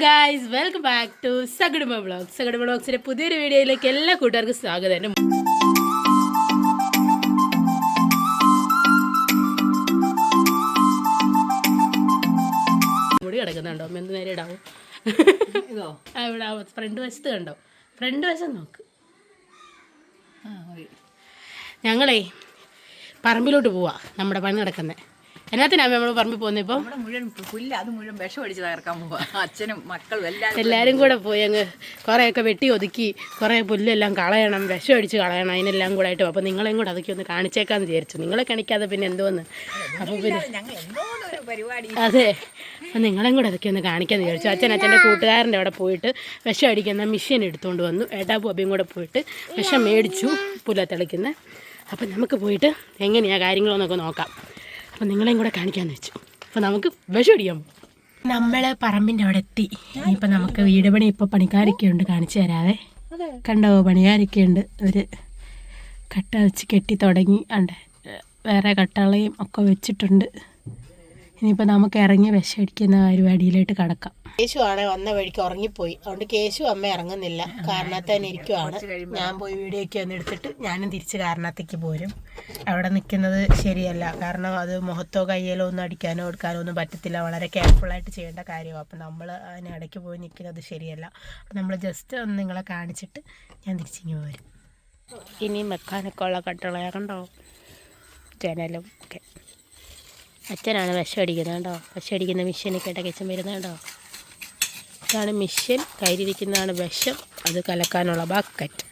Guys, welcome back to സഗടുമ vlogs. സഗടുമ വ്ളോഗ്സിന്റെ പുതിയൊരു വീഡിയോയിലേക്ക് എല്ലാ കൂട്ടുകാർക്കും സ്വാഗതം. മുടി കിടക്കുന്നുണ്ടോ? എന്ത് നേരം ഇടാവും? ഇവിടെ ഫ്രണ്ട് വശത്ത് കണ്ടോ? ഫ്രണ്ട് വശം നോക്ക്. ഞങ്ങളേ പറമ്പിലോട്ട് പോവാ. നമ്മുടെ പണി നടക്കുന്നത് എന്നാത്തിനാണ് നമ്മൾ പറമ്പിൽ പോകുന്നത്? ഇപ്പം മുഴുവൻ പുല്ല്, അത് മുഴുവൻ വിഷം അടിച്ച് തകർക്കാൻ പോവാ. അച്ഛനും മക്കളും എല്ലാവരും കൂടെ പോയി അങ്ങ് കുറേയൊക്കെ വെട്ടി ഒതുക്കി കുറേ പുല്ലെല്ലാം കളയണം, വിഷം അടിച്ച് കളയണം. അതിനെല്ലാം കൂടെ ആയിട്ട് അപ്പോൾ നിങ്ങളെയും കൂടെ അതൊക്കെ ഒന്ന് കാണിച്ചേക്കാന്ന് വിചാരിച്ചു. നിങ്ങളെ കാണിക്കാതെ പിന്നെ എന്തോന്ന്. അപ്പോൾ പിന്നെ അതെ, അപ്പം നിങ്ങളെയും കൂടെ അതൊക്കെ ഒന്ന് കാണിക്കാമെന്ന് വിചാരിച്ചു. അച്ഛൻ്റെ കൂട്ടുകാരൻ്റെ അവിടെ പോയിട്ട് വിഷം അടിക്കുന്ന മെഷീൻ എടുത്തുകൊണ്ട് വന്നു. ഏട്ടാപ്പും അബിയും കൂടെ പോയിട്ട് വിഷം മേടിച്ചു, പുല്ല തിളയ്ക്കുന്നത്. അപ്പം നമുക്ക് പോയിട്ട് എങ്ങനെയാണ് കാര്യങ്ങളെന്നൊക്കെ നോക്കാം. അപ്പം നിങ്ങളെയും കൂടെ കാണിക്കാമെന്ന് വെച്ചു. അപ്പോൾ നമുക്ക് വിഷം അടിക്കാം. നമ്മൾ പറമ്പിൻ്റെ അവിടെ എത്തി. ഇനിയിപ്പോൾ നമുക്ക് വീട് പണി, ഇപ്പോൾ പണിക്കാരൊക്കെ ഉണ്ട്, കാണിച്ചു തരാവേ. കണ്ടോ, പണിക്കാരൊക്കെ ഉണ്ട്. ഒരു കട്ട വെച്ച് കെട്ടി തുടങ്ങി. ഉണ്ട് വേറെ കട്ടളയും ഒക്കെ വെച്ചിട്ടുണ്ട്. ഇനിയിപ്പോൾ നമുക്ക് ഇറങ്ങി വിഷം അടിക്കുന്ന പരിപാടിയിലോട്ട് കിടക്കാം. കേശു ആണ് വന്ന വഴിക്ക് ഉറങ്ങിപ്പോയി. അതുകൊണ്ട് കേശു അമ്മ ഇറങ്ങുന്നില്ല, കാരണത്ത് തന്നെ ഇരിക്കുവാണ്. ഞാൻ പോയി വീഡിയോ ഒക്കെ ഒന്ന് എടുത്തിട്ട് ഞാനും തിരിച്ച് കാരണത്തേക്ക് പോരും. അവിടെ നിൽക്കുന്നത് ശരിയല്ല, കാരണം അത് മുഖത്തോ കയ്യിലോ ഒന്നും അടിക്കാനോ എടുക്കാനോ ഒന്നും പറ്റത്തില്ല. വളരെ കെയർഫുള്ളായിട്ട് ചെയ്യേണ്ട കാര്യമാണ്. അപ്പം നമ്മൾ അതിന് ഇടയ്ക്ക് പോയി നിൽക്കുന്നത് ശരിയല്ല. അപ്പം നമ്മൾ ജസ്റ്റ് ഒന്ന് നിങ്ങളെ കാണിച്ചിട്ട് ഞാൻ തിരിച്ചിങ്ങ് പോരും. ഇനിയും വെക്കാനൊക്കെ ഉള്ള കട്ടളയാ കണ്ടോ, ജനലും ഒക്കെ. അച്ഛനാണ് വിഷം അടിക്കുന്നത് കേട്ടോ. വിഷം അടിക്കുന്ന മെഷീനൊക്കെ ഇടയ്ക്ക് അച്ഛൻ വരുന്നത് കേട്ടോ. ഇതാണ് മെഷീൻ, കയ്യിലിരിക്കുന്നതാണ് വിഷം, അത് കലക്കാനുള്ള ബക്കറ്റ്.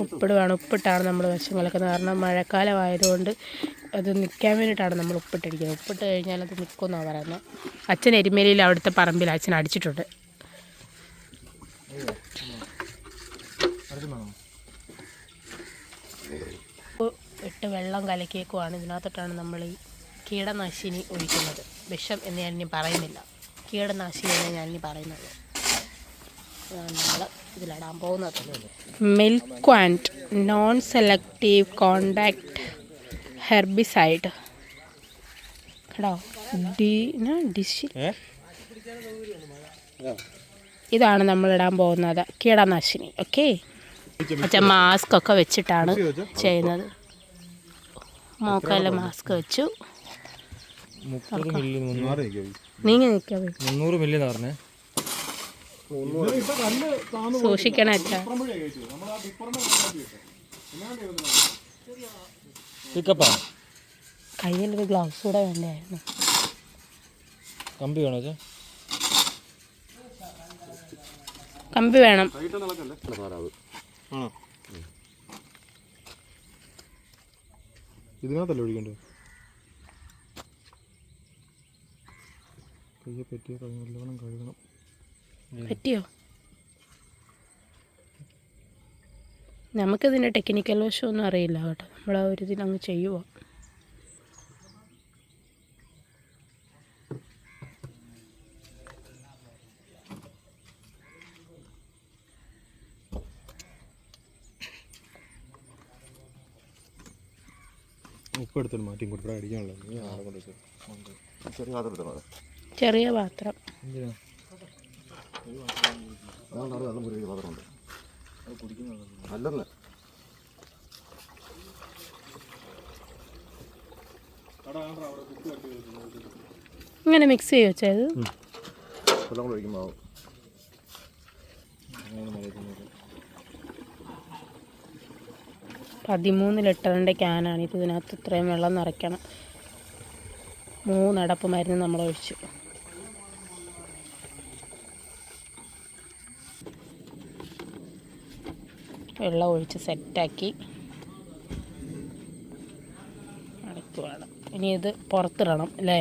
ഉപ്പിടുവാണ്. ഉപ്പിട്ടാണ് നമ്മൾ വിഷം കലക്കുന്നത്. കാരണം മഴക്കാലമായതുകൊണ്ട് അത് നിൽക്കാൻ വേണ്ടിയിട്ടാണ് നമ്മൾ ഉപ്പിട്ടിരിക്കുന്നത്. ഉപ്പിട്ട് കഴിഞ്ഞാൽ അത് നിൽക്കുമെന്നാണ് പറയുന്നത്. അച്ഛൻ എരുമേലിയിൽ അവിടുത്തെ പറമ്പിൽ അച്ഛൻ അടിച്ചിട്ടുണ്ട്. ഇട്ട് വെള്ളം കലക്കിയേക്കുവാണ്. ഇതിനകത്തോട്ടാണ് നമ്മൾ ഈ കീടനാശിനി ഒഴിക്കുന്നത്. വിഷം എന്ന് ഞാനിനി പറയുന്നില്ല, കീടനാശിനി എന്ന് ഞാനിനി പറയുന്നത്. നമ്മൾ ഇതിലിടാൻ പോകുന്നത് milk and non selective contact herbicide കേട്ടോ. ഇതാണ് നമ്മളിടാൻ പോകുന്നത് കീടനാശിനി. ഓക്കെ, അച്ഛൻ മാസ്ക് ഒക്കെ വെച്ചിട്ടാണ് ചെയ്യുന്നത്. മോക്കെല്ലാം മാസ്ക് വെച്ചു. നീങ്ങി നിൽക്കാതെ സൂക്ഷിക്കണം അച്ഛാ. കയ്യിലൊരു ഗ്ലൗസ് കൂടെ വേണ്ടായിരുന്നു. കമ്പി വേണം. ഇതിനകത്തല്ലേ ഒഴിക്കണ്ടേ? കയ്യെ പറ്റിയ നല്ലവണ്ണം കഴുകണം. പറ്റിയോ? നമുക്കിതിൻ്റെ ടെക്നിക്കൽ വശമൊന്നും അറിയില്ല കേട്ടോ. നമ്മൾ ആ ഒരു ഇതിലങ്ങ് ചെയ്യുക. ഉപ്പ് എടുത്തിട്ട് മാറ്റി കൊടുത്താൽ അടിക്കാനുള്ള ചെറിയ പാത്രം. ഇങ്ങനെ മിക്സ് ചെയ്യോ വെച്ചത്? 13 ലിറ്ററിൻ്റെ ക്യാനാണിത്. ഇതിനകത്ത് ഇത്രയും വെള്ളം നിറയ്ക്കണം. 3 അടപ്പ് മരുന്ന് നമ്മൾ ഒഴിച്ചു. വെള്ളം ഒഴിച്ച് സെറ്റാക്കി അടയ്ക്കുവാണ്. ഇനി ഇത് പുറത്തിടണം അല്ലേ?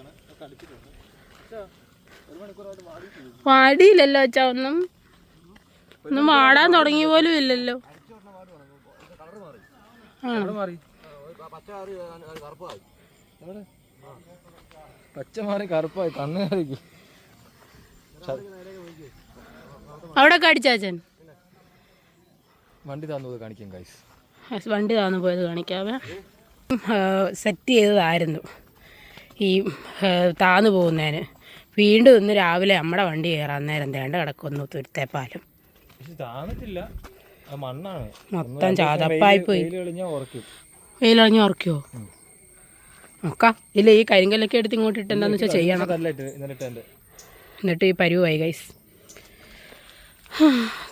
വാടിയില്ലല്ലോ അച്ഛാ, ഒന്നും വാടാൻ തുടങ്ങിയ പോലും ഇല്ലല്ലോ. പച്ച മാറി കറുപ്പായി കണ്ണ് കറിക്കും. അവിടെ കടിച്ചാച്ചൻ വണ്ടി താന്നു പോയി കാണിക്കാം ഗൈസ്. വണ്ടി താന്നു പോയത് കാണിക്കാവേ. സെറ്റ് ചെയ്തതായിരുന്നു ഈ താന്നു പോകുന്നതിന്. വീണ്ടും ഇന്ന് രാവിലെ നമ്മുടെ വണ്ടി കയറാൻ നേരം തേണ്ട കിടക്കുന്നു തുരുത്തേപ്പാലം. മണ്ണാണ് മൊത്തം ചാതപ്പായി പോയി. വെയിലറിഞ്ഞ് ഉറക്കുമോ നോക്കാം. ഇല്ല, ഈ കരിങ്കല്ലൊക്കെ എടുത്ത് ഇങ്ങോട്ട് ഇട്ട് എന്താണെന്ന് വെച്ചാൽ ചെയ്യണം. എന്നിട്ട് ഈ പരുവായി ഗൈസ്.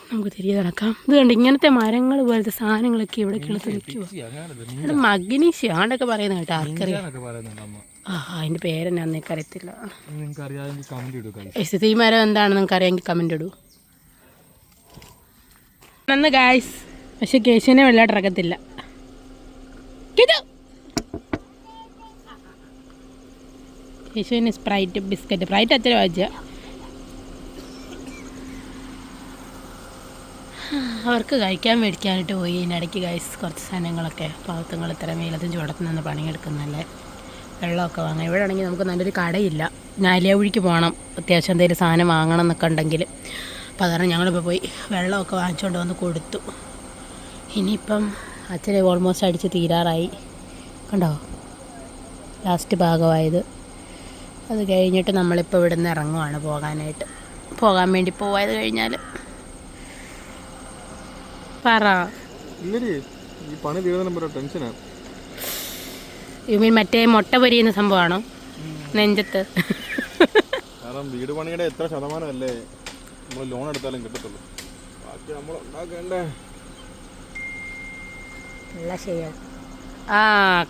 നമുക്ക് തിരികെ നടക്കാം. ഇത് കണ്ട് ഇങ്ങനത്തെ മരങ്ങൾ പോലത്തെ സാധനങ്ങളൊക്കെ ഇവിടെ കിളത്ത് നിൽക്കുക. ഇവിടെ മഗ്നീഷ്യം ആണ്ടൊക്കെ പറയുന്നത് കേട്ടോ. ആർക്കറിയാം അതിൻ്റെ പേരെന്നാ നിങ്ങൾക്ക് അറിയത്തില്ല. ഈ മരം എന്താണ് നിങ്ങൾക്ക് അറിയാമെങ്കിൽ കമൻ്റ് ഇടൂ. നന്ന് ഗായ്സ്, പക്ഷെ കേശുവിനെ വെള്ളമായിട്ട് ഇറക്കത്തില്ല. കേശുവിന് സ്പ്രൈറ്റ് ബിസ്ക്കറ്റ് സ്പ്രൈറ്റ് അച്ഛനെ വായിച്ച അവർക്ക് കഴിക്കാൻ മേടിക്കാനായിട്ട് പോയി. ഇതിനിടയ്ക്ക് ഗൈസ് കുറച്ച് സാധനങ്ങളൊക്കെ പാവത്തങ്ങൾ ഇത്ര വെയിലത്തും ചൂടത്ത് നിന്ന് പണിയെടുക്കുന്നല്ലേ. വെള്ളമൊക്കെ വാങ്ങാം. ഇവിടെ ആണെങ്കിൽ നമുക്ക് നല്ലൊരു കടയില്ല, ഞാലിയാവഴിക്ക് പോകണം അത്യാവശ്യം എന്തെങ്കിലും സാധനം വാങ്ങണം എന്നൊക്കെ ഉണ്ടെങ്കിൽ. അപ്പോൾ അതാണ് ഞങ്ങളിപ്പോൾ പോയി വെള്ളമൊക്കെ വാങ്ങിച്ചുകൊണ്ട് വന്ന് കൊടുത്തു. ഇനിയിപ്പം അച്ഛനെ ഓൾമോസ്റ്റ് അടിച്ച് തീരാറായി, കണ്ടോ ലാസ്റ്റ് ഭാഗമായത്. അത് കഴിഞ്ഞിട്ട് നമ്മളിപ്പോൾ ഇവിടെ നിന്ന് ഇറങ്ങുവാണ് പോകാൻ വേണ്ടി പോയത് കഴിഞ്ഞാൽ. പറ ഈ പണി തീരുന്നതിന് ടെൻഷനാണ്. യു മീൻ മറ്റേ മുട്ട പൊരിയുന്ന സംഭവമാണോ നെഞ്ചത്ത്? കാരണം വീട് പണിയുടെ എത്ര ശതമാനമല്ലേ നമ്മൾ ലോൺ എടുത്താലും കിട്ടത്തുള്ളൂ, ബാക്കി നമ്മൾ ഉണ്ടാക്കേണ്ടേ.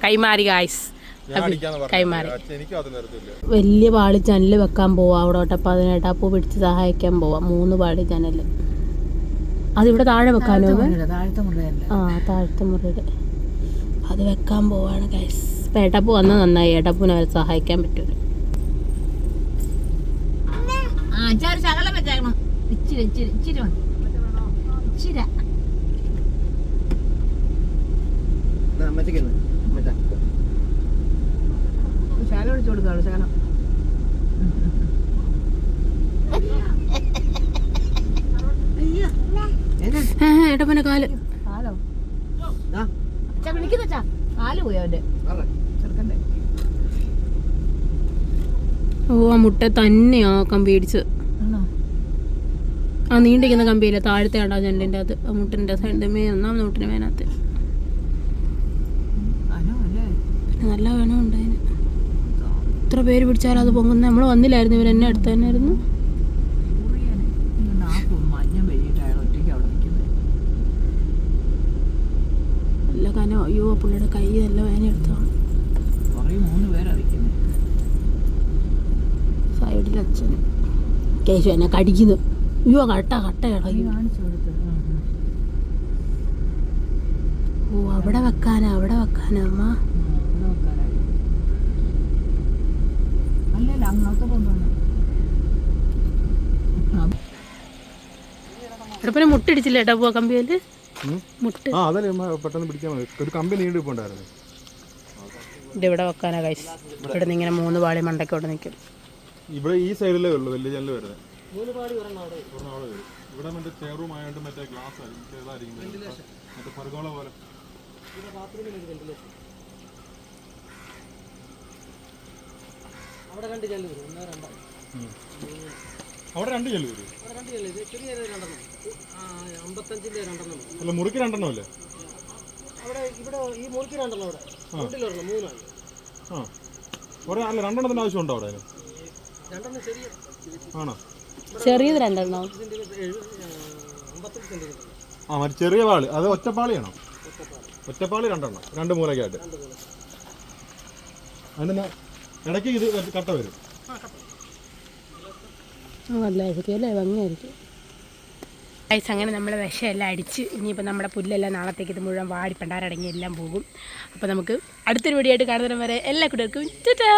കൈമാറി ഗായ്സ്, കൈമാറി. എനിക്കത് നേരത്തില്ല. വലിയ പാളി ജനൽ വെക്കാൻ പോവാ അവിടോട്ട്. അപ്പോൾ അതിനേട്ടാപ്പൂ പിടിച്ച് സഹായിക്കാൻ പോവാം. 3 പാളി ജനൽ. അതിവിടെ താഴെ വെക്കാനോ? താഴത്തെ മുറിയുടെ അത് വെക്കാൻ പോവാണ് ഗൈസ്. ഇപ്പം ഏട്ടാപ്പൂ വന്നാൽ നന്നായി, ഏട്ടാപ്പൂനെ അവരെ സഹായിക്കാൻ പറ്റുമല്ലോ. ശകലം വെച്ചേക്കണം, ഇച്ചിരി ഇച്ചിരി ഇച്ചിരി ഇച്ചിരി. ശകലം ഒഴിച്ചു കൊടുക്കാളൂ, ശകലം. ഏട്ടപ്പനെ കാല് വിളിക്കുന്ന കാല് പോയി അവന്റെ ചെറുക്കന്റെ. ഓ ആ മുട്ട തന്നെയാ കമ്പി ഇടിച്ച്. ആ നീണ്ടിരിക്കുന്ന കമ്പിയില്ല, താഴത്തെ ആണ്ടാ ജനലിൻ്റെ അത്. ആ മുട്ടിൻ്റെ സൈഡിൻ്റെ ഒന്നാമത് മുട്ടിന് മേനകത്ത്. പിന്നെ നല്ല വേണം ഉണ്ടായിന്. ഇത്ര പേര് പിടിച്ചാലും അത് പൊങ്ങുന്ന. നമ്മൾ വന്നില്ലായിരുന്നു, ഇവർ എന്നെ അടുത്ത് തന്നെയായിരുന്നു. നല്ല കനോ. അയ്യോ പുള്ളിയുടെ കൈ നല്ല വേന എടുത്താണ്. സൈഡിൽ അച്ഛന് കേശു എന്നെ കടിക്കുന്നു. അയ്യോ കട്ടയാടാ. ഓ അവിടെ വെക്കാനാ അമ്മ. ഇവിടെ മുട്ടിടിച്ചില്ല ഏട്ടാ പോവാ കമ്പിയില് മുട്ട്. പെട്ടെന്ന് പിടിക്കാൻ ഒരു കമ്പി നീണ്ടു പോണ്ടായിരുന്നു. ഇതിവിടെ വെക്കാനാ കൈസ്. ഇവിടെ നിന്ന് ഇങ്ങനെ 3 പാളി മണ്ടക്കോട്ട് നിൽക്കും. ഇവിടെ ഈ സൈഡിലേ ഉള്ളൂ വലിയ ജനൽ വരുന്നത്. 3 പാളി ഇവിടെ മറ്റേ ചെയറും ആയതുകൊണ്ട് മറ്റേ ഗ്ലാസ് മറ്റേ പർഗോള പോലെ. അവിടെ 2 ജനൽ വരും. അവിടെ 2 ജനൽ വരും. അല്ല മുറിക്ക് 2 അല്ലേ? അല്ല 2 ആവശ്യമുണ്ടോ അവിടെ? ആണോ? ചെറിയത് 2 മറ്റേ ചെറിയ പാളി അത് ഒറ്റപ്പാളിയാണോ? ഒറ്റപ്പാളി 2 2 മൂലക്കായിട്ട്. അതിന് ഇടയ്ക്ക് ഇത് കട്ട വരും. നല്ലതായിരിക്കും അല്ലേ, ഭംഗിയായിരിക്കും. ഗൈസ് അങ്ങനെ നമ്മൾ വിഷമെല്ലാം അടിച്ച് ഇനിയിപ്പോൾ നമ്മുടെ പുല്ലെല്ലാം നാളത്തേക്ക് ഇത് മുഴുവൻ വാടി പണ്ടാരടങ്ങി എല്ലാം പോകും. അപ്പോൾ നമുക്ക് അടുത്തൊരു വീഡിയോ ആയിട്ട് കാണുന്നതിന് വരെ എല്ലാ കൂട്ടർക്കും ടാറ്റാ.